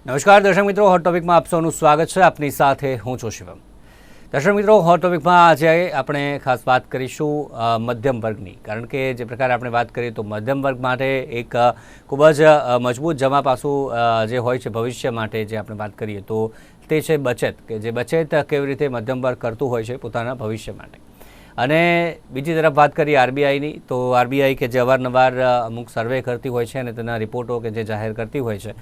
નમસ્કાર દર્શક મિત્રો, હોટ ટોપિકમાં આપ સૌનું સ્વાગત છે. આપની સાથે હું છું શિવમ. દર્શક મિત્રો, હોટ ટોપિકમાં આજે આપણે ખાસ વાત કરીશું મધ્યમ વર્ગની, કારણ કે જે પ્રકારે આપણે વાત કરીએ તો મધ્યમ વર્ગ માટે એક ખૂબ જ મજબૂત જમા પાસું જે હોય છે ભવિષ્ય માટે, જે આપણે વાત કરીએ તો તે છે બચત, કે જે બચત કેવી રીતે મધ્યમ વર્ગ કરતું હોય છે પોતાના ભવિષ્ય માટે. અને બીજી તરફ વાત કરીએ આરબીઆઈની, તો આરબીઆઈ કે જે અવારનવાર અમુક સર્વે કરતી હોય છે અને તેના રિપોર્ટો કે જે જાહેર કરતી હોય છે,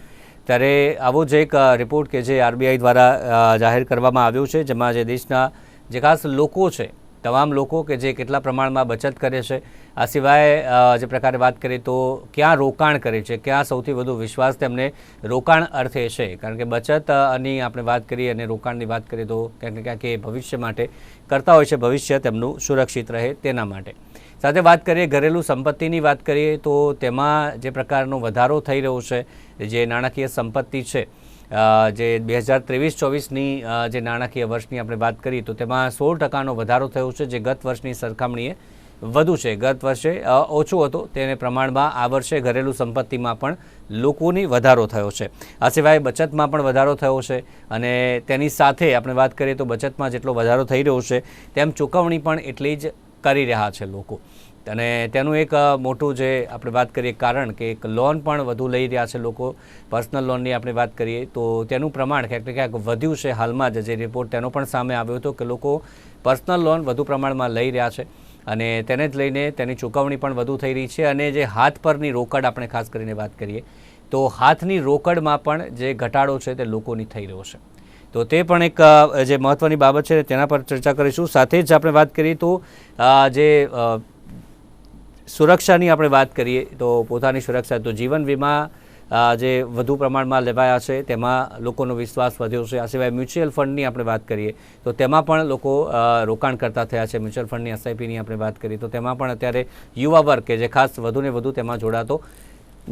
ત્યારે આવો જ એક રિપોર્ટ કે જે આરબીઆઈ દ્વારા જાહેર કરવામાં આવ્યો છે, જેમાં જે દેશના જે ખાસ લોકો છે, તમામ લોકો કે જે કેટલા પ્રમાણમાં બચત કરે છે, આ સિવાય જે પ્રકારે વાત કરીએ તો ક્યાં રોકાણ કરે છે, ક્યાં સૌથી વધુ વિશ્વાસ તેમને રોકાણ અર્થે છે, કારણ કે બચતની આપણે વાત કરીએ અને રોકાણની વાત કરીએ તો ક્યાંક ને ક્યાંક એ ભવિષ્ય માટે કરતા હોય છે, ભવિષ્ય તેમનું સુરક્ષિત રહે તેના માટે. સાથે વાત કરીએ ઘરેલું સંપત્તિની વાત કરીએ તો તેમાં જે પ્રકારનો વધારો થઈ રહ્યો છે, જે નાણાકીય સંપત્તિ છે, જે 2023-24ની જે નાણાકીય વર્ષની આપણે વાત કરીએ તો તેમાં 16% વધારો થયો છે, જે ગત વર્ષની સરખામણીએ વધુ છે. ગત વર્ષે ઓછું હતું તેને પ્રમાણમાં આ વર્ષે ઘરેલું સંપત્તિમાં પણ લોકોની વધારો થયો છે. આ સિવાય બચતમાં પણ વધારો થયો છે અને તેની સાથે આપણે વાત કરીએ તો બચતમાં જેટલો વધારો થઈ રહ્યો છે તેમ ચૂકવણી પણ એટલી જ કરી રહ્યા છે લોકો. અને તેનું એક મોટું જે આપણે વાત કરીએ કારણ કે એક લોન પણ વધુ લઈ રહ્યા છે લોકો. પર્સનલ લોનની આપણે વાત કરીએ તો તેનું પ્રમાણ ક્યાંક ને ક્યાંક વધ્યું છે. હાલમાં જ જે રિપોર્ટ તેનો પણ સામે આવ્યો હતો કે લોકો પર્સનલ લોન વધુ પ્રમાણમાં લઈ રહ્યા છે અને તેને જ લઈને તેની ચૂકવણી પણ વધુ થઈ રહી છે. અને જે હાથ પરની રોકડ આપણે ખાસ કરીને વાત કરીએ તો હાથની રોકડમાં પણ જે ઘટાડો છે તે લોકોની થઈ રહ્યો છે. તો તે પણ એક જે મહત્ત્વની બાબત છે તેના પર ચર્ચા કરીશું. સાથે જ આપણે વાત કરીએ તો જે સુરક્ષાની આપણે વાત કરીએ તો પોતાની સુરક્ષા, તો જીવન વીમા જે વધુ પ્રમાણમાં લેવાયા છે તેમાં લોકોનો વિશ્વાસ વધ્યો છે. આ સિવાય મ્યુચ્યુઅલ ફંડની આપણે વાત કરીએ તો તેમાં પણ લોકો રોકાણ કરતા થયા છે. મ્યુચ્યુઅલ ફંડની એસઆઈપીની આપણે વાત કરીએ તો તેમાં પણ અત્યારે યુવા વર્ગ કે જે ખાસ વધુને વધુ તેમાં જોડાતો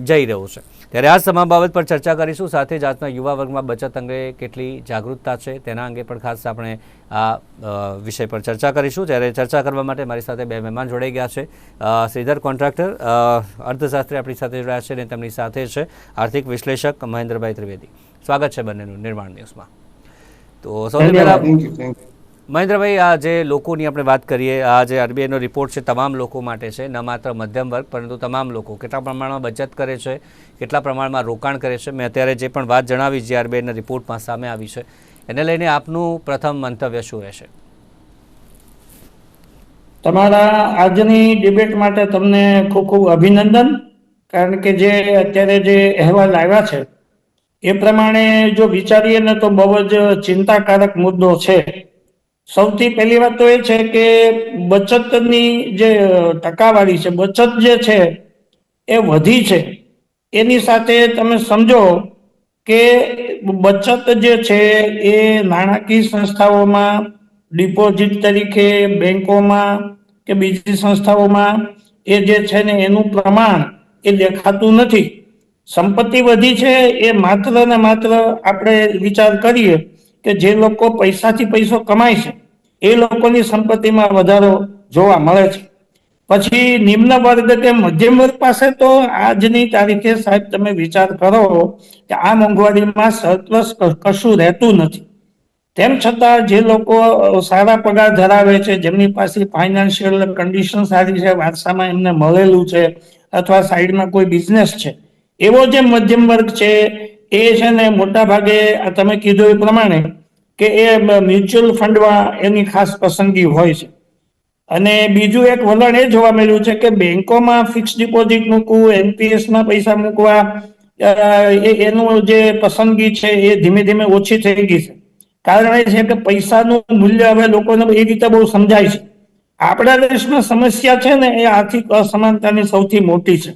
જઈ રહ્યું છે. ત્યારે આ તમામ બાબત પર ચર્ચા કરીશું. સાથે જ આજના યુવા વર્ગમાં બચત અંગે કેટલી જાગૃતતા છે તેના અંગે પણ ખાસ આપણે આ વિષય પર ચર્ચા કરીશું. ત્યારે ચર્ચા કરવા માટે મારી સાથે બે મહેમાન જોડાઈ ગયા છે. શ્રીધર કોન્ટ્રાક્ટર, અર્થશાસ્ત્રી આપણી સાથે જોડાયા છે અને તેમની સાથે છે આર્થિક વિશ્લેષક મહેન્દ્રભાઈ ત્રિવેદી. સ્વાગત છે બંનેનું નિર્માણ ન્યૂઝમાં. તો સૌથી પહેલાં મહેન્દ્રભાઈ, આ જે લોકોની આપણે વાત કરીએ, આ જે આરબીઆઈનો રિપોર્ટ છે તમામ લોકો માટે છે, ન માત્ર મધ્યમ વર્ગ પરંતુ તમામ લોકો કેટલા પ્રમાણમાં બચત કરે છે, કેટલા પ્રમાણમાં રોકાણ કરે છે. મેં અત્યારે જે પણ વાત જણાવી જે આરબીઆઈના રિપોર્ટમાં સામે આવી છે એને લઈને આપનું પ્રથમ મંતવ્ય શું રહેશે? તમારા આજની ડિબેટ માટે તમને ખૂબ ખૂબ અભિનંદન, કારણ કે જે અત્યારે જે અહેવાલ આવ્યા છે એ પ્રમાણે જો વિચારીએ ને તો બહુ જ ચિંતાકારક મુદ્દો છે. સૌથી પહેલી વાત તો એ છે કે બચતની જે ટકાવારી છે, બચત જે છે એ વધી છે. એની સાથે તમે સમજો કે બચત જે છે એ નાણાકીય સંસ્થાઓમાં ડિપોઝિટ તરીકે બેંકોમાં કે બીજી સંસ્થાઓમાં એ જે છે ને એનું પ્રમાણ એ દેખાતું નથી. સંપત્તિ વધી છે એ માત્ર ને માત્ર આપણે વિચાર કરીએ કે જે લોકો પૈસાથી પૈસો કમાય છે એ લોકોની સંપત્તિમાં વધારો જોવા મળે છે. પછી નિમ્ન વર્ગ કે મધ્યમ વર્ગ પાસે તો આજની તારીખે સાહેબ તમે વિચાર કરો કે આ મોંઘવારીમાં સરપ્લસ કશું રહેતું નથી. તેમ છતાં જે લોકો સારા પગાર ધરાવે છે, જેમની પાસે ફાઇનાન્શિયલ કન્ડિશન સારી છે, વારસામાં એમને મળેલું છે અથવા સાઈડમાં કોઈ બિઝનેસ છે, એવો જે મધ્યમ વર્ગ છે એ છે ને મોટા ભાગે તમે કીધું એ પ્રમાણે કે એ મ્યુચ્યુઅલ ફંડમાં એની ખાસ પસંદગી હોય છે. અને બીજું એક વલણ એ જોવા મળ્યું છે કે બેંકોમાં ફિક્સ ડિપોઝિટ મૂકવું, એનપીએસમાં પૈસા મૂકવા, એનું જે પસંદગી છે એ ધીમે ધીમે ઓછી થઈ ગઈ છે. કારણ એ છે કે પૈસાનું મૂલ્ય હવે લોકોને એ રીતે બહુ સમજાય છે. આપણા દેશમાં સમસ્યા છે ને એ આર્થિક અસમાનતાની સૌથી મોટી છે.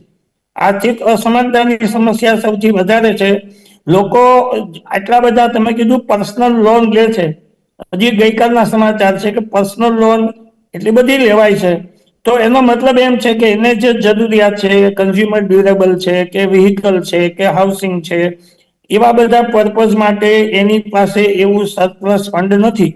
આર્થિક અસમાનતાની સમસ્યા સૌથી વધારે છે. લોકો આટલા બધા તમે કીધું પર્સનલ લોન લે છે. હજી ગઈકાલના સમાચાર છે કે પર્સનલ લોન એટલી બધી લેવાય છે, તો એનો મતલબ એમ છે કે એને જે જરૂરિયાત છે, કન્ઝ્યુમર ડ્યુરેબલ છે કે વ્હીકલ છે કે હાઉસિંગ છે, એવા બધા પર્પઝ માટે એની પાસે એવું સરપ્લસ ફંડ નથી,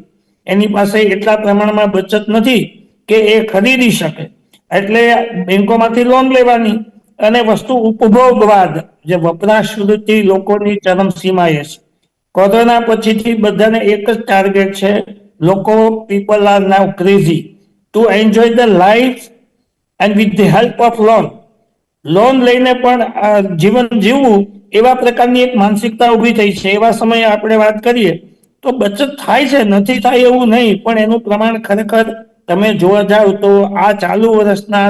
એની પાસે એટલા પ્રમાણમાં બચત નથી કે એ ખરીદી શકે. એટલે બેંકોમાંથી લોન લેવાની અને વસ્તુ ઉપભોગવાદ જે વપરાશ વૃત્તિ લોકોની ચરમસીમાએ છે. કોરોના પછીથી બધાને એક જ ટાર્ગેટ છે, લોકો people are now crazy two enjoy the life and with the help of loan લઈને પણ જીવન જીવવું એવા પ્રકારની એક માનસિકતા ઊભી થઈ છે. એવા સમયે આપણે વાત કરીએ તો બચત થાય છે, નથી થાય એવું નહીં, પણ એનું પ્રમાણ ખરેખર તમે જોવા જાવ તો આ ચાલુ વર્ષના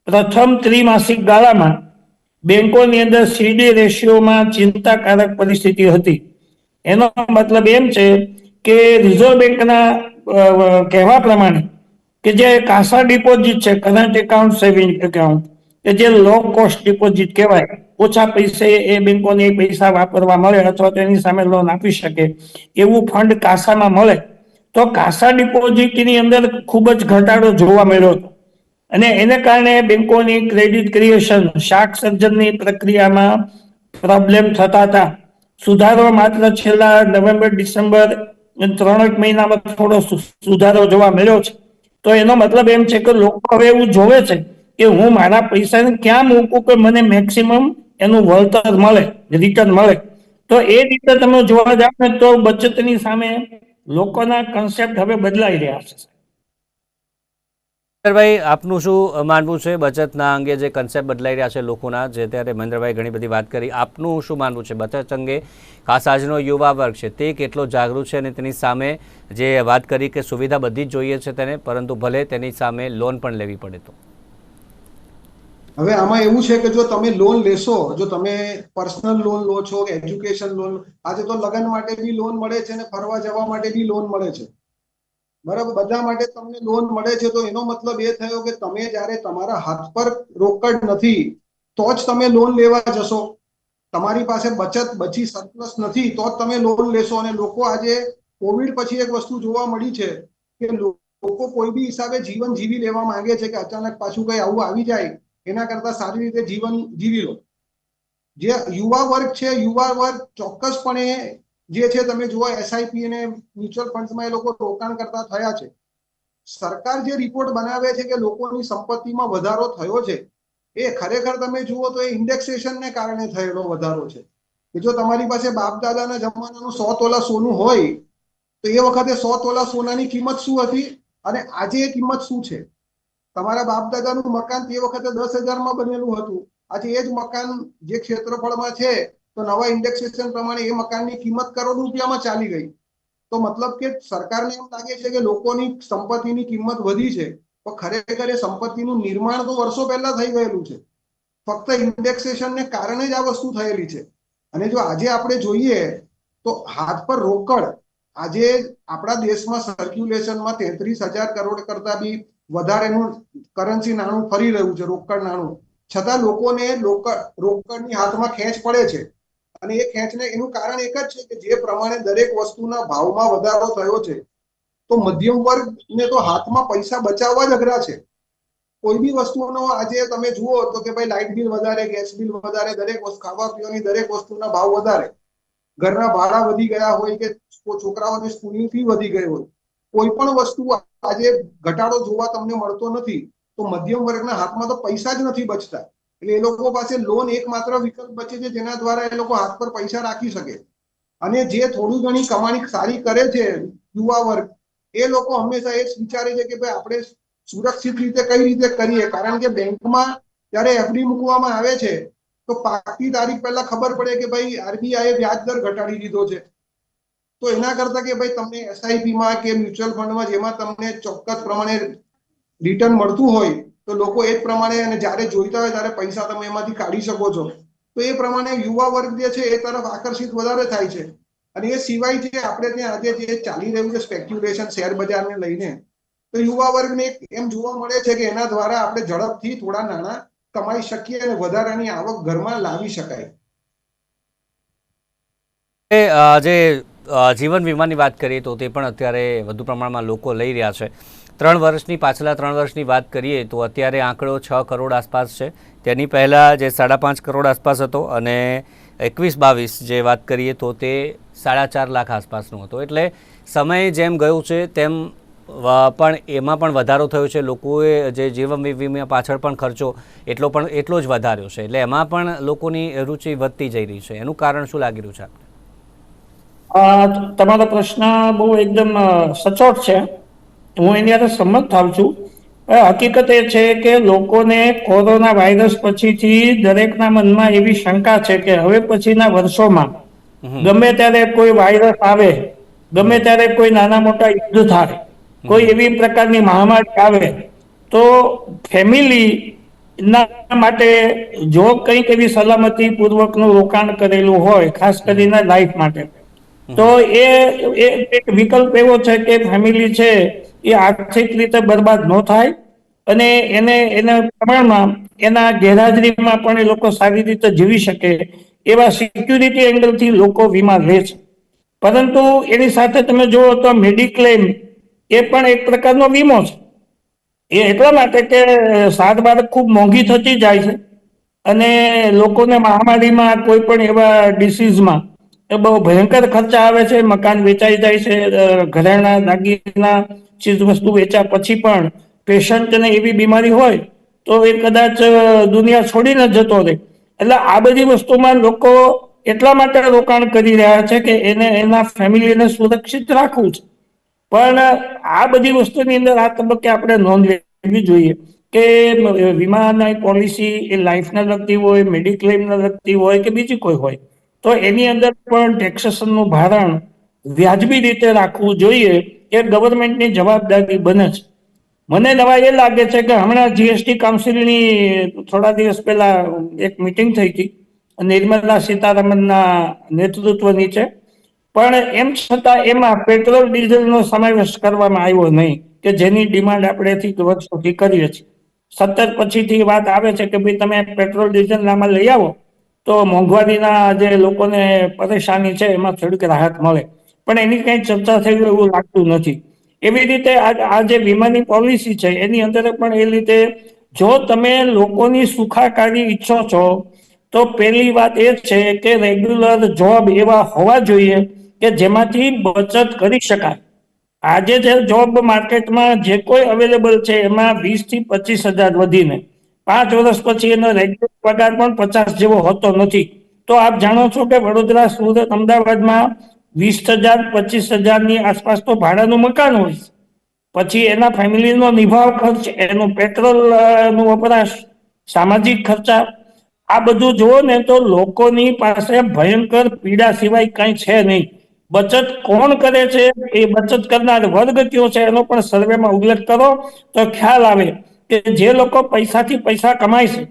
પ્રથમ ત્રિમાસિક ગાળામાં બેંકોની અંદર સીડી રેશિયોમાં ચિંતાકારક પરિસ્થિતિ હતી. એનો મતલબ એમ છે કે રિઝર્વ બેંકના કહેવા પ્રમાણે કે જે કાસા ડિપોઝિટ છે, કરંટ એકાઉન્ટ, સેવિંગ એકાઉન્ટ, કે જે લો કોસ્ટ ડિપોઝિટ કહેવાય, ઓછા પૈસે એ બેંકોને પૈસા વાપરવા મળે અથવા તો એની સામે લોન આપી શકે એવું ફંડ કાસામાં મળે, તો કાસા ડિપોઝિટની અંદર ખૂબ જ ઘટાડો જોવા મળ્યો હતો. અને એને કારણે બેંકોની ક્રેડિટ ક્રિએશન, શાક સર્જનની પ્રક્રિયામાં પ્રોબ્લેમ થતા હતા. સુધારો માત્ર છેલ્લા નવેમ્બર ડિસેમ્બર 3 મહિનામાં થોડો સુધારો જોવા મળ્યો છે. તો એનો મતલબ એમ છે કે લોકો હવે એવું જોવે છે કે હું મારા પૈસાને ક્યાં મૂકું કે મને મેક્સિમમ એનું વળતર મળે, રિટર્ન મળે. તો એ રીતે તમે જોવા જાવ ને તો બચતની સામે લોકોના કન્સેપ્ટ હવે બદલાઈ રહ્યા છે. મહેન્દ્રભાઈ, આપનું શું માનવું છે બચતના અંગે, જે કન્સેપ્ટ બદલાઈ રહ્યા છે લોકોના, જે અત્યારે મહેન્દ્રભાઈ ઘણી બધી વાત કરી, આપનું શું માનવું છે બચત અંગે? ખાસ આજનો યુવા વર્ગ છે તે કેટલો જાગૃત છે અને તેની સામે જે વાત કરી કે સુવિધા બધી જ જોઈએ છે તેને, પરંતુ ભલે તેની સામે લોન પણ લેવી પડે તો? હવે આમાં એવું છે કે જો તમે લોન લેશો, જો તમે પર્સનલ લોન લો છો કે એજ્યુકેશન લોન, આજે તો લગ્ન માટે બી લોન મળે છે અને ફરવા જવા માટે બી લોન મળે છે, બરાબર, બધા માટે તમને લોન મળે છે. તો એનો મતલબ એ થયો કે તમે જ્યારે તમારા હાથ પર રોકડ નથી તો જ તમે લોન લેવા જશો. તમારી પાસે બચત બચી સરપ્લસ નથી તો જ તમે લોન લેશો. અને લોકો આજે કોવિડ પછી એક વસ્તુ જોવા મળી છે કે લોકો કોઈ બી હિસાબે જીવન જીવી લેવા માંગે છે કે અચાનક પાછું કઈ આવું આવી જાય એના કરતા સારી રીતે જીવન જીવી લો. જે યુવા વર્ગ છે, યુવા વર્ગ ચોક્કસપણે જે છે તમે જુઓ એસઆઈપી અને મ્યુચ્યુઅલ ફંડ્સમાં એ લોકો રોકાણ કરતા થયા છે. સરકાર જે રિપોર્ટ બનાવે છે કે લોકોની સંપત્તિમાં વધારો થયો છે, એ ખરેખર તમે જુઓ તો એ ઇન્ડેક્સેશનને કારણે થયેલો વધારો છે. કે જો તમારી પાસે બાપ દાદાના જમાનાનું 100 તોલા સોનું હોય તો એ વખતે 100 તોલા સોનાની કિંમત શું હતી અને આજે એ કિંમત શું છે? તમારા બાપ દાદાનું મકાન તે વખતે 10,000માં બનેલું હતું, આજે એ જ મકાન જે ક્ષેત્રફળમાં છે તો નવા ઇન્ડેક્સેશન પ્રમાણે એ મકાનની કિંમત કરોડ રૂપિયામાં ચાલી ગઈ. તો મતલબ કે સરકારને એમ લાગે છે કે લોકોની સંપત્તિની કિંમત વધી છે, તો ખરેખર એ સંપત્તિનું નિર્માણ તો વર્ષો પહેલા થઈ ગયેલું છે. ફક્ત ઇન્ડેક્સેશનને કારણે જ આ વસ્તુ થયેલી છે. અને જો આજે આપણે જોઈએ તો હાથ પર રોકડ આજે આપણા દેશમાં સર્ક્યુલેશનમાં 33,000 કરોડ કરતા બી વધારેનું કરન્સી નાણું ફરી રહ્યું છે, રોકડ નાણું. છતાં લોકોને રોકડની હાથમાં ખેંચ પડે છે. અને એ ખેંચને એનું કારણ એક જ છે કે જે પ્રમાણે દરેક વસ્તુના ભાવમાં વધારો થયો છે, તો મધ્યમ વર્ગને તો હાથમાં પૈસા બચાવવા જ અઘરા છે. કોઈ બી વસ્તુનો આજે તમે જુઓ તો કે ભાઈ લાઇટ બિલ વધારે, ગેસ બિલ વધારે, દરેક વસ્તુ ખાવા પીવાની દરેક વસ્તુના ભાવ વધારે, ઘરના ભાડા વધી ગયા હોય કે છોકરાઓની સ્કૂલની ફી વધી ગઈ હોય, કોઈ પણ વસ્તુ આજે ઘટાડો જોવા તમને મળતો નથી. તો મધ્યમ વર્ગના હાથમાં તો પૈસા જ નથી બચતા, એટલે એ લોકો પાસે લોન એકમાત્ર વિકલ્પ બચે છે જેના દ્વારા એ લોકો હાથ પર પૈસા રાખી શકે. અને જે થોડી ઘણી કમાણી સારી કરે છે યુવા વર્ગ, એ લોકો હંમેશા એ જ વિચારે છે કે ભાઈ આપણે સુરક્ષિત રીતે કઈ રીતે કરીએ. કારણ કે બેંકમાં જ્યારે એફડી મૂકવામાં આવે છે તો પાકતી તારીખ પહેલા ખબર પડે કે ભાઈ આરબીઆઈ વ્યાજ દર ઘટાડી દીધો છે. તો એના કરતા કે ભાઈ તમને એસઆઈપીમાં કે મ્યુચ્યુઅલ ફંડમાં જેમાં તમને ચોક્કસ પ્રમાણે રિટર્ન મળતું હોય તો લોકો એ જ પ્રમાણે, અને જ્યારે જોઈતા હોય ત્યારે પૈસા તમે એમાંથી કાઢી શકો છો. તો એ પ્રમાણે યુવા વર્ગ જે છે એ તરફ આકર્ષિત વધારે થાય છે. અને એ સિવાય જે આપણે ત્યાં આજે જે ચાલી રહ્યું છે સ્પેક્યુલેશન શેર બજારને લઈને, તો યુવા વર્ગને એમ જોવા મળે છે કે એના દ્વારા આપણે ઝડપથી થોડા નાણાં કમાઈ શકીએ અને વધારાની આવક ઘરમાં લાવી શકાય. જે જીવન વીમાની વાત કરીએ તો તે પણ અત્યારે વધુ પ્રમાણમાં લોકો લઈ રહ્યા છે. પાછલા 3 વર્ષની વાત કરીએ તો અત્યારે આંકડો 6 કરોડ આસપાસ છે. તેની પહેલાં જે 5.5 કરોડ આસપાસ હતો અને 21-22 જે વાત કરીએ તો તે 4.5 લાખ આસપાસનો હતો. એટલે સમય જેમ ગયું છે તેમ પણ એમાં પણ વધારો થયો છે. લોકોએ જે જીવન વીમા પાછળ પણ ખર્ચો એટલો જ વધાર્યો છે, એટલે એમાં પણ લોકોની રુચિ વધતી જઈ રહી છે. એનું કારણ શું લાગી રહ્યું છે આપને? તમારો પ્રશ્ન બહુ એકદમ સચોટ છે, હું એની સાથે સંમત થાઉં છું. હકીકત એ છે કે લોકોને કોરોના વાયરસ પછીથી દરેકના મનમાં એવી શંકા છે કે હવે પછીના વર્ષોમાં ગમે ત્યારે કોઈ વાયરસ આવે, ગમે ત્યારે કોઈ નાના મોટા યુદ્ધ થાય, કોઈ એવી પ્રકારની મહામારી આવે તો ફેમિલી ના માટે જો કંઈક એવી સલામતી પૂર્વકનું રોકાણ કરેલું હોય, ખાસ કરીને લાઈફ માટે, તો એ એક વિકલ્પ એવો છે કે ફેમિલી છે એ આર્થિક રીતે બરબાદ ન થાય અને એના પ્રમાણમાં એના ગેરહાજરીમાં પણ એ લોકો સારી રીતે જીવી શકે એવા સિક્યુરિટી એંગલથી લોકો વીમા લે છે. પરંતુ એની સાથે તમે જુઓ તો મેડિક્લેમ એ પણ એક પ્રકારનો વીમો છે. એ એટલા માટે કે સારવાર ખૂબ મોંઘી થતી જાય છે અને લોકોને મહામારીમાં કોઈ પણ એવા ડિસીઝમાં એ બહુ ભયંકર ખર્ચા આવે છે. મકાન વેચાઈ જાય છે, ઘરેણા દાગીના ચીજ વસ્તુ વેચ્યા પછી પણ પેશન્ટને એવી બીમારી હોય તો એ કદાચ દુનિયા છોડીને જતો રહે. એટલે આ બધી વસ્તુમાં લોકો એટલા માટે રોકાણ કરી રહ્યા છે કે એના ફેમિલીને સુરક્ષિત રાખવું છે. પણ આ બધી વસ્તુની અંદર આ તબક્કે આપણે નોંધ લેવી જોઈએ કે વીમાની પોલિસી એ લાઈફને લગતી હોય, મેડિક્લેમને લગતી હોય કે બીજી કોઈ હોય, તો એની અંદર પણ ટેક્સેશનનું ભારણ વ્યાજબી રીતે રાખવું જોઈએ. એ ગવર્મેન્ટની જવાબદારી બને છે. મને નવા એ લાગે છે કે હમણાં જીએસટી કાઉન્સિલની થોડા દિવસ પહેલા એક મિટિંગ થઈ હતી નિર્મલા સીતારમનના નેતૃત્વ નીચે, પણ એમ છતાં એમાં પેટ્રોલ ડીઝલનો સમાવેશ કરવામાં આવ્યો નહીં કે જેની ડિમાન્ડ આપણે વર્ષોથી કરીએ છીએ. 17 પછીથી વાત આવે છે કે ભાઈ તમે પેટ્રોલ ડીઝલ આમાં લઈ આવો તો મોંઘવારીના જે લોકોને પરેશાની છે એમાં થોડીક રાહત મળે, પણ એની કઈ ચર્ચા થઈ એવું લાગતું નથી. એવી રીતે આ જે વીમાની પોલિસી છે એની અંદર પણ એ રીતે જો તમે લોકોની સુખાકારી ઈચ્છો છો તો પહેલી વાત એ છે કે રેગ્યુલર જોબ એવા હોવા જોઈએ કે જેમાંથી બચત કરી શકાય. આજે જે જોબ માર્કેટમાં જે કોઈ અવેલેબલ છે એમાં 20 થી 25 હજાર વધીને 5 વર્ષ પછી એનો રેગ્યુલર પગાર પણ 50 જેવો હોતો નથી. તો આપ જાણો છો કે વડોદરા, સુરત, અમદાવાદમાં 20,000 25,000ની આસપાસ તો ભાડાનું મકાન હોય. પછી એના ફેમિલીનો નિભાવ ખર્ચ, એનું પેટ્રોલ નું વપરાશ, સામાજિક ખર્ચા, આ બધું જુઓ ને તો લોકોની પાસે ભયંકર પીડા સિવાય કઈ છે નહીં. બચત કોણ કરે છે, એ બચત કરનાર વર્ગ કયો છે એનો પણ સર્વેમાં ઉલ્લેખ કરો તો ખ્યાલ આવે કે જે લોકો પૈસાથી પૈસા કમાય છે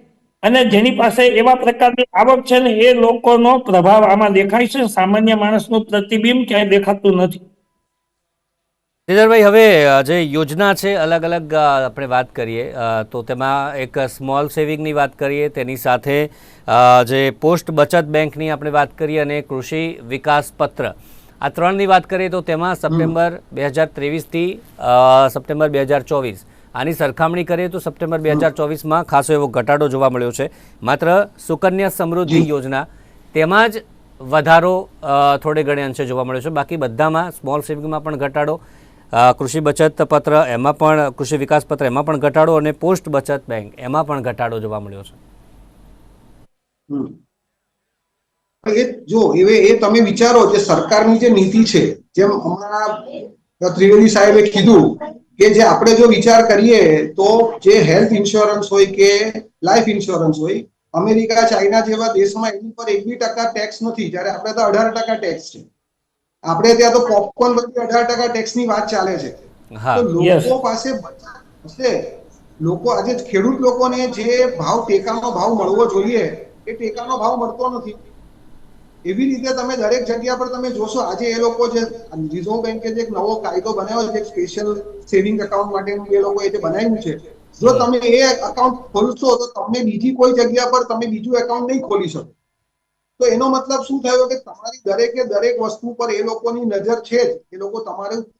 અને જેની પાસે એવા પ્રકારની આવક છે ને એ લોકોનો પ્રભાવ આમાં દેખાય છે. સામાન્ય માણસનું પ્રતિબિંબ ક્યાંય દેખાતું નથી. શ્રીધરભાઈ, હવે જે યોજના છે અલગ અલગ આપણે વાત કરીએ તો તેમાં એક સ્મોલ સેવિંગની વાત કરીએ, તેની સાથે જે પોસ્ટ બચત બેંકની આપણે વાત કરીએ અને કૃષિ વિકાસ પત્ર, આ ત્રણની વાત કરીએ તો તેમાં સપ્ટેમ્બર 2023થી સપ્ટેમ્બર 2024 આની સરખામણી કરીએ તો સપ્ટેમ્બર 2024માં ખાસો એવો ઘટાડો જોવા મળ્યો છે. માત્ર સુકન્યા સમૃદ્ધિ યોજના તેમાં જ વધારો થોડે ઘણે અંશે જોવા મળ્યો છે. બાકી બધામાં સ્મોલ સેવિંગમાં પણ ઘટાડો, કૃષિ બચત પત્ર એમાં પણ, કૃષિ વિકાસ પત્ર એમાં પણ ઘટાડો અને પોસ્ટ બચત બેંક એમાં પણ ઘટાડો જોવા મળ્યો છે. એ તમે વિચારો જે સરકારની જે નીતિ છે, જેમ હમણાં ત્રિવેદી સાહેબે કીધું કે જે આપણે જો વિચાર કરીએ તો જે હેલ્થ ઇન્સ્યોરન્સ હોય કે લાઈફ ઇન્સ્યોરન્સ હોય, અમેરિકા, ચાઇના જેવા દેશમાં એની પર 1% ટેક્સ નથી, જ્યારે આપણે તો 18% ટેક્સ છે. આપણે ત્યાં તો પોપકોર્ન વચ્ચે 18% ટેક્સની વાત ચાલે છે. તો લોકો પાસે હશે, લોકો આજે ખેડૂત લોકોને જે ભાવ, ટેકાનો ભાવ મળવો જોઈએ એ ટેકાનો ભાવ મળતો નથી. એવી રીતે તમે દરેક જગ્યા પર તમે જોશો આજે એ લોકો જે રિઝર્વ બેન્કે જે એક નવો કાયદો બનાવ્યો છે, સ્પેશિયલ સેવિંગ એકાઉન્ટ માટેનું એ લોકોએ જે બનાવ્યું છે, જો તમે એ એકાઉન્ટ ખોલશો તો તમે બીજી કોઈ જગ્યા પર તમે બીજું એકાઉન્ટ નહીં ખોલી શકો. તો એનો મતલબ શું થયો કે તમારી દરેકે દરેક વસ્તુ પર એ લોકોની નજર છે જ. એ લોકો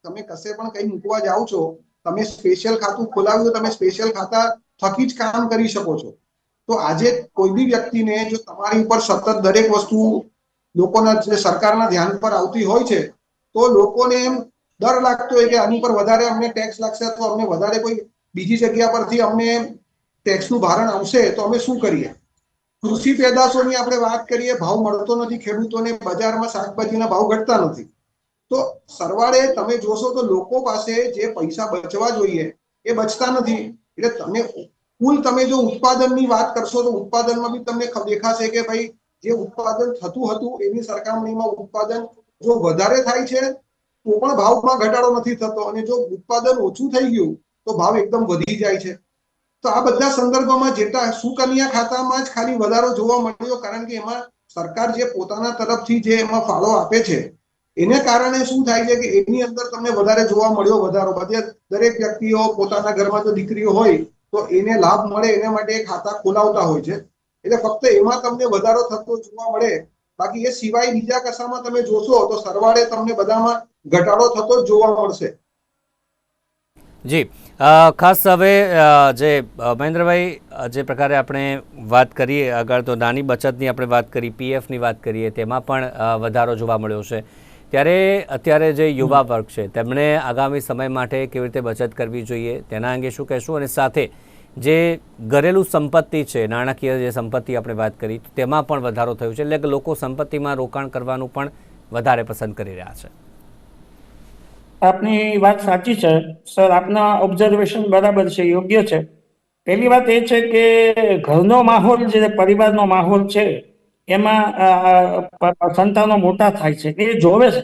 તમે કશે પણ કઈ મૂકવા જાઓ છો, તમે સ્પેશિયલ ખાતું ખોલાવ્યું, તમે સ્પેશિયલ ખાતા થકી જ કામ કરી શકો છો. તો આજે કોઈ બી વ્યક્તિને જો તમારી ઉપર સતત દરેક વસ્તુ લોકોના જે સરકારના ધ્યાન પર આવતી હોય છે તો લોકોને એમ ડર લાગતો હોય કે આની પર વધારે અમને ટેક્સ લાગશે અથવા અમને વધારે કોઈ બીજી જગ્યા પરથી અમને ટેક્સનું ભારણ આવશે તો અમે શું કરીએ. કૃષિ પેદાશોની આપણે વાત કરીએ, ભાવ મળતો નથી ખેડૂતોને, બજારમાં શાકભાજીના ભાવ ઘટતા નથી. તો સરવાળે તમે જોશો તો લોકો પાસે જે પૈસા બચવા જોઈએ એ બચતા નથી. એટલે તમે કુલ તમે જો ઉત્પાદનની વાત કરશો તો ઉત્પાદનમાં બી તમને દેખાશે કે ભાઈ જે ઉત્પાદન થતું હતું એની સરખામણીમાં ઉત્પાદન જો વધારે થાય છે તો પણ ભાવમાં ઘટાડો નથી થતો, અને જો ઉત્પાદન ઓછું થઈ ગયું તો ભાવ એકદમ વધી જાય છે. તો આ બધા સંદર્ભમાં જેટલા સુકન્યા ખાતામાં જ ખાલી વધારો જોવા મળ્યો, કારણ કે એમાં સરકાર જે પોતાના તરફથી જે એમાં ફાળો આપે છે એને કારણે શું થાય છે કે એની અંદર તમને વધારે જોવા મળ્યો વધારો. બધે દરેક વ્યક્તિઓ પોતાના ઘરમાં જો દીકરીઓ હોય તો એને લાભ મળે એના માટે ખાતા ખોલાવતા હોય છે. એટલે ફક્ત એમાં તમને વધારો થતો જોવા મળે, બાકી એ સિવાય બીજા કશામાં તમે જોશો તો સરવાળે તમને બધામાં ઘટાડો થતો જ જોવા મળશે. જી, ખાસ હવે જે મહેન્દ્રભાઈ, જે પ્રકારે આપણે વાત કરીએ આગળ, તો નાની બચતની આપણે વાત કરી, પીએફની વાત કરીએ, તેમાં પણ વધારો જોવા મળ્યો છે. ત્યારે અત્યારે જે યુવા વર્ગ છે તેમણે આગામી સમય માટે કેવી રીતે બચત કરવી જોઈએ તેના અંગે શું કહેશું? અને સાથે જે ઘરેલું સંપત્તિ છે, નાણાકીય જે સંપત્તિ આપણે વાત કરી, તેમાં પણ વધારો થયો છે, એટલે કે લોકો સંપત્તિમાં રોકાણ કરવાનું પણ વધારે પસંદ કરી રહ્યા છે. આપની વાત સાચી છે સર, આપના ઓબ્ઝર્વેશન બરાબર છે, યોગ્ય છે. પહેલી વાત એ છે કે ઘરનો માહોલ, જે પરિવારનો માહોલ છે એમાં સંતાનો મોટા થાય છે એ જોવે છે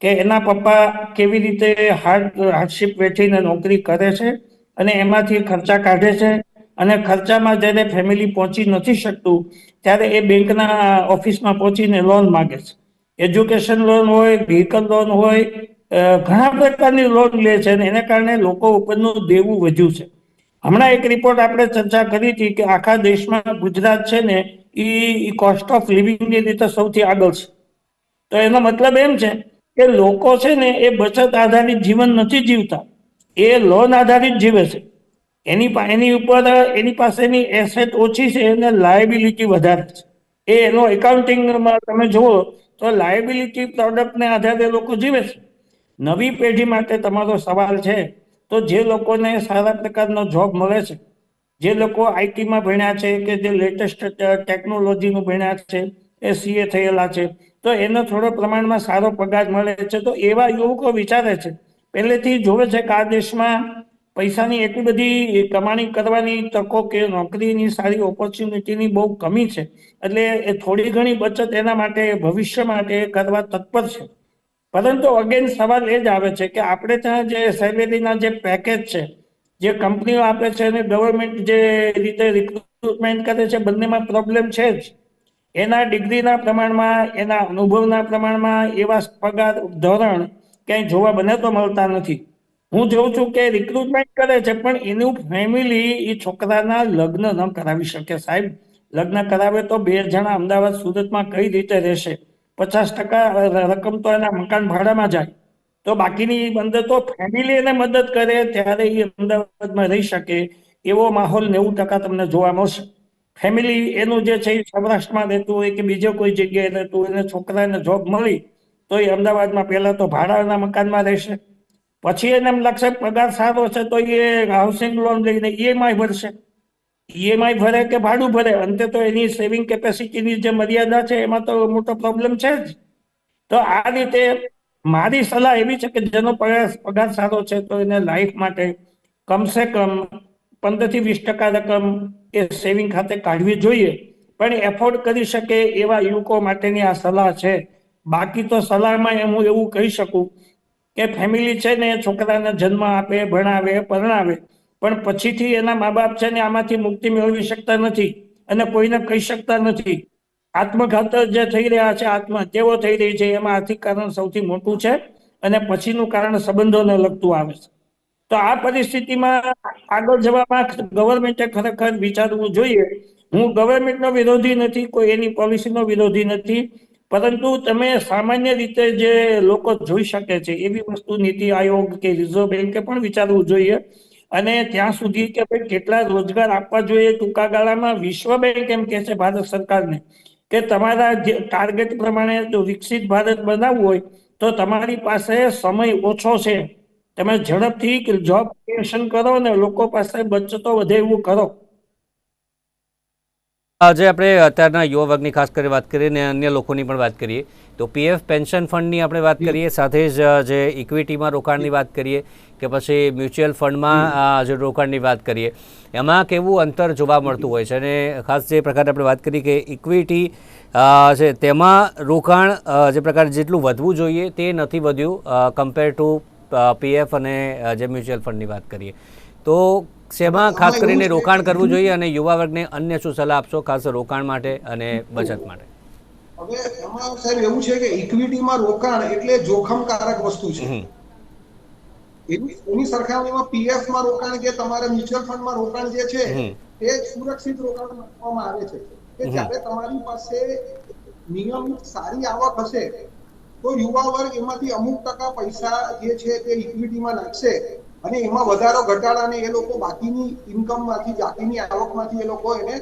કે એના પપ્પા કેવી રીતે હાર્ડશીપ વેઠીને નોકરી કરે છે અને એમાંથી ખર્ચા કાઢે છે, અને ખર્ચામાં જ્યારે ફેમિલી પહોંચી નથી શકતું ત્યારે એ બેંકના ઓફિસમાં પહોંચીને લોન માગે છે. એજ્યુકેશન લોન હોય, વ્હીકલ લોન હોય, ઘણા પ્રકારની લોન લે છે, અને એને કારણે લોકો ઉપરનું દેવું વધ્યું છે. હમણાં એક રિપોર્ટ આપણે ચર્ચા કરી હતી કે આખા દેશમાં ગુજરાત છે ને એ કોસ્ટ ઓફ લિવિંગની રીતે સૌથી આગળ છે. તો એનો મતલબ એમ છે કે લોકો છે ને એ બચત આધારિત જીવન નથી જીવતા, એ લોન આધારિત જીવે છે. એની પાસેની એસેટ ઓછી છે અને લાયબિલિટી વધારે છે. એનો એકાઉન્ટિંગમાં તમે જુઓ તો લાયબિલિટી પ્રોડક્ટને આધારે લોકો જીવે છે. નવી પેઢી માટે તમારો સવાલ છે તો જે લોકોને સારા પ્રકારનો જોબ મળે છે, જે લોકો આઈટીમાં ભણ્યા છે કે જે લેટેસ્ટ ટેકનોલોજીનું ભણ્યા છે, એ સીએ થયેલા છે, તો એને થોડો પ્રમાણમાં સારો પગાર મળે છે, તો એવા યુવકો વિચારે છે, પહેલેથી જોવે છે કે આ દેશમાં પૈસાની એટલી બધી કમાણી કરવાની તકો કે નોકરીની સારી ઓપોર્ચ્યુનિટીની બહુ કમી છે, એટલે એ થોડી ઘણી બચત એના માટે ભવિષ્ય માટે કરવા તત્પર છે. પરંતુ અગેન સવાલ એ જ આવે છે કે આપણે ત્યાં જે સેલેરીના જે પેકેજ છે, જે કંપનીઓ આપે છે અને ગવર્મેન્ટ જે રીતે રિક્રુટમેન્ટ કરે છે, બંનેમાં પ્રોબ્લેમ છે જ. એના ડિગ્રીના પ્રમાણમાં, એના અનુભવના પ્રમાણમાં એવા પગાર ધોરણ ક્યાંય જોવા બને તો મળતા નથી. હું જોઉં છું કે રિક્રુટમેન્ટ કરે છે પણ એનું ફેમિલી એ છોકરાના લગ્ન ન કરાવી શકે સાહેબ. લગ્ન કરાવે તો 2 જણા અમદાવાદ સુરતમાં કઈ રીતે રહેશે? 50% રકમ તો એના મકાન ભાડામાં જાય, તો બાકીની અંદર તો ફેમિલી એને મદદ કરે ત્યારે એ અમદાવાદમાં રહી શકે એવો માહોલ 90% તમને જોવા મળશે. ફેમિલી એનું જે છે એ સૌરાષ્ટ્રમાં રહેતું હોય કે બીજો કોઈ જગ્યાએ રહેતું હોય, એને છોકરાને જોબ મળી તો એ અમદાવાદમાં પહેલા તો ભાડાના મકાનમાં રહેશે, પછી એને એમ લાગશે પગાર સારો છે તો એ હાઉસિંગ લોન લઈને ઈએમઆઈ ભરશે. ઈએમઆઈ ભરે કે ભાડું ભરે, અંતે તો એની સેવિંગ કેપેસિટીની જે મર્યાદા છે એમાં તો મોટો પ્રોબ્લેમ છે જ. તો આ રીતે મારી સલાહ એવી છે કે જેનો પગાર સારો છે તો એને લાઈફ માટે કમસે કમ 15-20% રકમ એ સેવિંગ ખાતે કાઢવી જોઈએ, પણ એફોર્ડ કરી શકે એવા યુવકો માટેની આ સલાહ છે. બાકી તો સલાહમાં હું એવું કહી શકું કે ફેમિલી છે ને છોકરાને જન્મ આપે, ભણાવે, પરણાવે, પણ પછીથી એના મા બાપ છે ને આમાંથી મુક્તિ મેળવી શકતા નથી અને કોઈને કહી શકતા નથી. આત્મઘાત જે થઈ રહ્યા છે, આત્મહત્યાઓ થઈ રહી છે, એમાં આર્થિક કારણ સૌથી મોટું છે અને પછીનું કારણ સંબંધોને લગતું આવે છે. તો આ પરિસ્થિતિમાં આગળ જવામાં ગવર્મેન્ટે ખરેખર વિચારવું જોઈએ. હું ગવર્મેન્ટનો વિરોધી નથી, કોઈ એની પોલિસીનો વિરોધી નથી, પરંતુ તમે સામાન્ય રીતે જે લોકો જોઈ શકે છે એવી વસ્તુ નીતિ આયોગ કે રિઝર્વ બેન્કે પણ વિચારવું જોઈએ. અને ત્યાં સુધી કે ભાઈ કેટલા રોજગાર આપવા જોઈએ ટૂંકા ગાળામાં. વિશ્વ બેંક એમ કે છે ભારત સરકારને કે તમારા જે ટાર્ગેટ પ્રમાણે જો વિકસિત ભારત બનાવવું હોય તો તમારી પાસે સમય ઓછો છે, તમે ઝડપથી જોબ ક્રિએશન કરો ને લોકો પાસે બચતો વધે એવું કરો. આજે આપણે અત્યારના યુવા વર્ગની ખાસ કરીને વાત કરીએ અને અન્ય લોકોની પણ વાત કરીએ તો પીએફ પેન્શન ફંડની આપણે વાત કરીએ, સાથે જ જે ઇક્વિટીમાં રોકાણની વાત કરીએ કે પછી મ્યુચ્યુઅલ ફંડમાં જે રોકાણની વાત કરીએ, એમાં કેવું અંતર જોવા મળતું હોય છે. અને ખાસ જે પ્રકારે આપણે વાત કરી કે ઇક્વિટી છે તેમાં રોકાણ જે પ્રકારે જેટલું વધવું જોઈએ તે નથી વધ્યું કમ્પેર ટુ પીએફ અને જે મ્યુચ્યુઅલ ફંડની વાત કરીએ. તો શેમાં ખાસ કરીને રોકાણ કરવું જોઈએ અને યુવા વર્ગને અન્ય શું સલાહ આપશો ખાસ રોકાણ માટે અને બચત માટે? હવે એમાં સાહેબ એવું છે કે ઇક્વિટીમાં રોકાણ એટલે જોખમકારક વસ્તુ છે. એની સરખામણીમાં પીએફ માં રોકાણ કે તમારા મ્યુચ્યુઅલ ફંડમાં રોકાણ જે છે તે સુરક્ષિત રોકાણ માનવામાં આવે છે કે જ્યારે તમારી પાસે નિયમિત સારી આવક હશે તો યુવા વર્ગ એમાંથી અમુક ટકા પૈસા જે છે તે ઇક્વિટીમાં નાખશે અને એમાં વધારો ઘટાડાને એ લોકો બાકીની ઇન્કમમાંથી બાકીની આવકમાંથી એ લોકો એને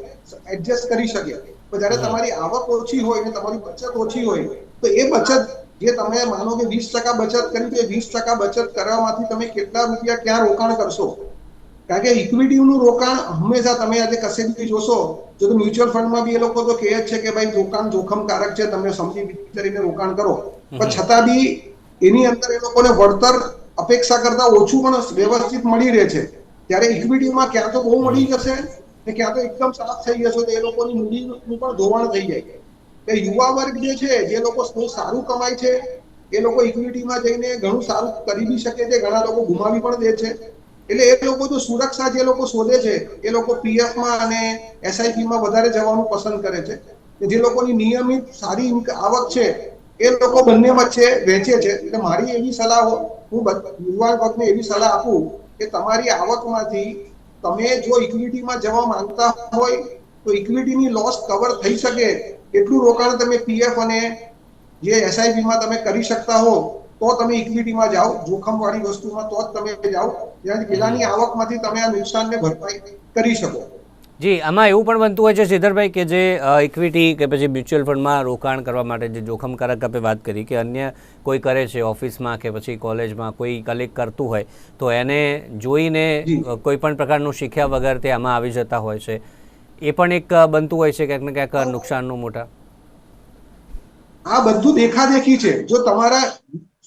એડજસ્ટ કરી શકે. તો જ્યારે તમારી આવક ઓછી હોય અને તમારી બચત ઓછી હોય તો એ બચત જે તમે માનો કે 20% બચત કરી તો 20% બચત કરવામાંથી તમે કેટલા રૂપિયા ક્યાં રોકાણ કરશો? કારણ કે ઇક્વિટીનું રોકાણ હંમેશા તમે આજે કશે બી જોશો તો મ્યુચ્યુઅલ ફંડમાં બી એ લોકો તો કહે જ છે કે ભાઈ રોકાણ જોખમકારક છે, તમે સમજી વિચારીને રોકાણ કરો, પણ છતાં બી એની અંદર એ લોકોને વળતર અપેક્ષા કરતા ઓછું પણ વ્યવસ્થિત મળી રહે છે. ત્યારે ઇક્વિટીમાં ક્યાં તો બહુ મળી જશે ને ક્યાં તો એકદમ સાફ થઈ જશે, તો એ લોકોની મૂડીનું પણ ધોવાણ થઈ જાય. કે યુવા વર્ગ જે છે જે લોકો બહુ સારું કમાય છે એ લોકો ઇક્વિટીમાં જઈને ઘણું સારું કરી બી શકે છે, ઘણા લોકો ગુમાવી પણ દે છે. એટલે એ લોકો તો સુરક્ષા જે લોકો શોધે છે એ લોકો પીએફમાં અને એસઆઈપીમાં વધારે જવાનું પસંદ કરે છે. જે લોકોની નિયમિત સારી આવક છે એ લોકો બંને વચ્ચે વેચે છે. એટલે મારી એવી સલાહ હું યુવા વર્ગને એવી સલાહ આપું કે તમારી આવકમાંથી તમે જો ઇક્વિટીમાં જવા માંગતા હોય તો ઇક્વિટીની લોસ કવર થઈ શકે એટલું રોકાણ તમે પીએફ અને જે એસઆઈપીમાં તમે કરી શકતા હો તો તમે ઇક્વિટીમાં જાઓ, જોખમવાળી વસ્તુમાં તો જ તમે જાઓ જ્યાં પેલાની આવકમાંથી તમે આ નુકસાનને ભરપાઈ કરી શકો. જી, આમાં એવું પણ બનતું હોય છે શ્રીધરભાઈ કે જે ઇક્વિટી કે પછી મ્યુચ્યુઅલ ફંડમાં રોકાણ કરવા માટે જે જોખમકારક આપણે વાત કરી કે અન્ય કોઈ કરે છે ઓફિસમાં કે પછી કોલેજમાં કોઈ કલીગ કરતું હોય તો એને જોઈને કોઈ પણ પ્રકારનું શીખ્યા વગર તે આમાં આવી જતા હોય છે, એ પણ એક બનતું હોય છે ક્યાંક ને ક્યાંક નુકસાનનું મોટા. આ બધું દેખાદેખી છે. જો તમારા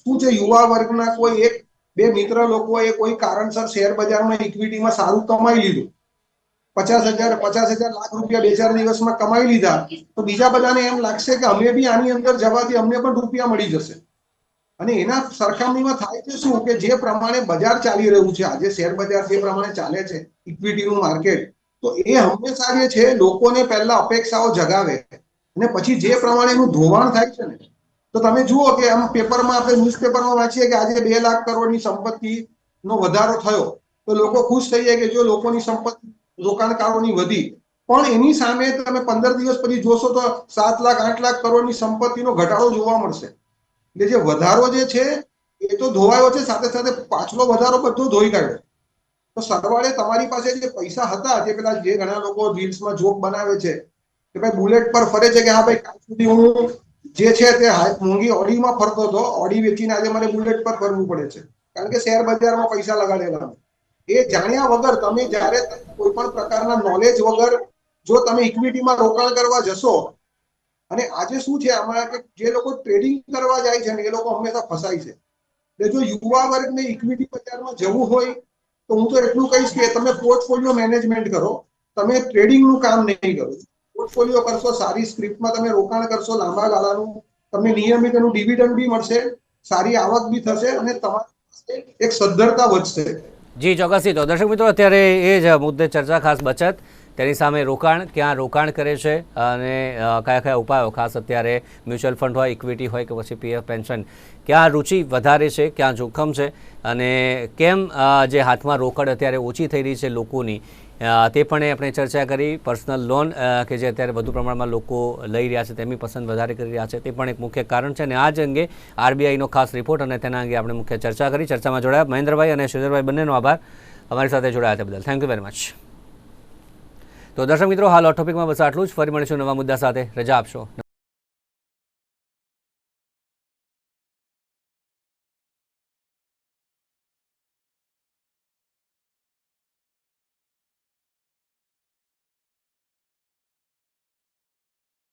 શું છે યુવા વર્ગના કોઈ એક બે મિત્ર લોકોએ કોઈ કારણસર શેર બજારમાં ઇક્વિટીમાં સારું કમાઈ લીધું, 50,000 લાખ રૂપિયા 2-4 દિવસમાં કમાઈ લીધા, તો બીજા બધાને એમ લાગશે કે અમે બી આની અંદર જવાથી અમને પણ રૂપિયા મળી જશે. અને એના સરખામણીમાં થાય છે શું કે જે પ્રમાણે બજાર ચાલી રહ્યું છે આજે શેર બજાર જે પ્રમાણે ચાલે છે ઇક્વિટીનું માર્કેટ, તો એ હંમેશા જે છે લોકોને પહેલા અપેક્ષાઓ જગાવે અને પછી જે પ્રમાણે એનું ધોવાણ થાય છે ને, તો તમે જુઓ કે આમ પેપરમાં આપણે ન્યૂઝપેપરમાં વાંચીએ કે આજે 2 લાખ કરોડની સંપત્તિનો વધારો થયો તો લોકો ખુશ થઈ જાય કે જો લોકોની સંપત્તિ રોકાણકારોની વધી, પણ એની સામે તમે 15 દિવસ પછી જોશો તો 7 લાખ 8 લાખ કરોડની સંપત્તિનો ઘટાડો જોવા મળશે. એટલે જે વધારો જે છે એ તો ધોવાયો છે, સાથે સાથે પાછલો વધારો બધો ધોઈ કાઢ્યો. તો સરવાળે તમારી પાસે જે પૈસા હતા, જે પેલા જે ઘણા લોકો રીલ્સમાં જોક બનાવે છે કે ભાઈ બુલેટ પર ફરે છે કે હા ભાઈ કાલ સુધી હું જે છે તે મોંઘી ઓડીમાં ફરતો હતો, ઓડી વેચીને આજે મને બુલેટ પર ફરવું પડે છે કારણ કે શેર બજારમાં પૈસા લગાડેલા. એ જાણ્યા વગર તમે જ્યારે કોઈ પણ પ્રકારના નોલેજ વગર જો તમે ઇક્વિટીમાં રોકાણ કરવા જશો, અને આજે શું છે આમાં કે જે લોકો ટ્રેડિંગ કરવા જાય છે ને એ લોકો હંમેશા ફસાય છે. એટલે જો યુવા વર્ગને ઇક્વિટી બજારમાં જવું હોય તો હું તો એટલું કહીશ કે તમે પોર્ટફોલિયો મેનેજમેન્ટ કરો, તમે ટ્રેડિંગનું કામ નહીં કરો. પોર્ટફોલિયો કરશો, સારી સ્ક્રિપ્ટમાં તમે રોકાણ કરશો લાંબા ગાળાનું, તમને નિયમિત એનું ડિવિડન્ડ બી મળશે, સારી આવક બી થશે અને તમારી એક સદ્ધરતા વધશે. જી ચોક્કસથી. તો દર્શક મિત્રો અત્યારે એ જ મુદ્દે ચર્ચા, ખાસ બચત, તેની સામે રોકાણ, ક્યાં રોકાણ કરે છે અને કયા કયા ઉપાયો, ખાસ અત્યારે મ્યુચ્યુઅલ ફંડ હોય, ઇક્વિટી હોય કે પછી પીએફ પેન્શન, ક્યાં રુચિ વધારે છે, ક્યાં જોખમ છે અને કેમ જે હાથમાં રોકડ અત્યારે ઓછી થઈ રહી છે લોકોની, તે પણ આપણે ચર્ચા કરી. પર્સનલ લોન કે જે અત્યારે વધુ પ્રમાણમાં લોકો લઈ રહ્યા છે તેમની પસંદ વધારે કરી રહ્યા છે તે પણ એક મુખ્ય કારણ છે. અને આ જ અંગે આરબીઆઈનો ખાસ રિપોર્ટ અને તેના અંગે આપણે મુખ્ય ચર્ચા કરી. ચર્ચામાં જોડાયા મહેન્દ્રભાઈ અને શ્રીધરભાઈ, બંનેનો આભાર અમારી સાથે જોડાયા તે બદલ. Thank you very much. તો દર્શક મિત્રો, હાલ હોટ ટોપિકમાં બસ આટલું જ. ફરી મળીશું નવા મુદ્દા સાથે. રજા આપશો.